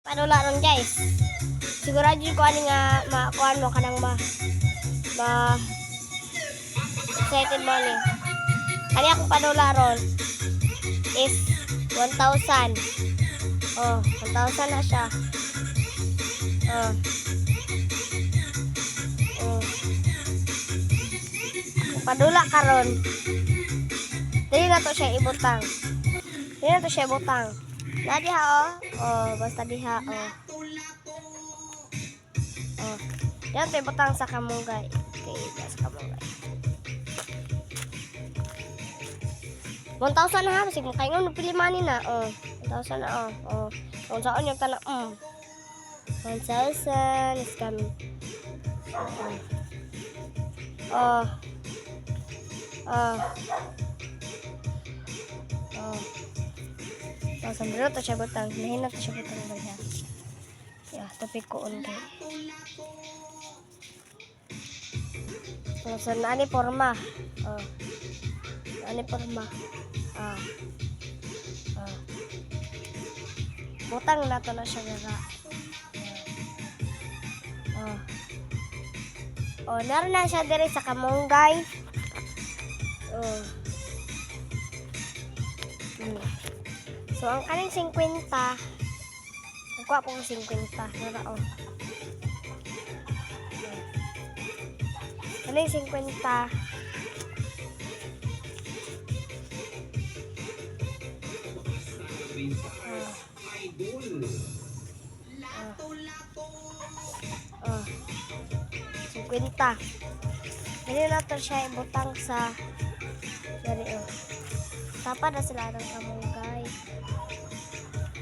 Padula ron guys. Sigurado ko ani nga makuan mo kanang ma excited mo ni. Kani akong padula ron is 1,000. Oh, 1,000 na siya. Oh. Oh. Padula karon. Dili na to siya ibutang. Dili na to siya ibutang. Na diha oh. Oh, basta diha oh. Oh. Diha to ibutang sa kamunggay. Okay, sa kamunggay. 1,000 na ha, kasi kung kayo nga pili money na. Oh, 1,000 na oh. Oh. Kung saan yung tanong 1,000 is coming. Oh. Oh. Oh. 1,000 dito to siya butang. Nahin na to siya butang ba niya. Yeah, topik ko kay. So, naani forma. Oh. Naani forma. Ah. Ah. Butang na to na siya gaga. Oh. Oh, naroon na siya dire sa kamunggay. Oh. So, ang kaning 50, nagkuha po ko 50. Nara, oh. Kaning 50. Oh. 50. Dili na to siya ibutang sa dari oh. Tapad na sila ng kamunggay.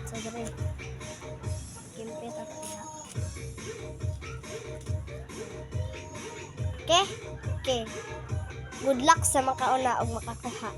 So dari. Kimpe ta siya. Okay? Okay. Good luck sa makauna og makakuha.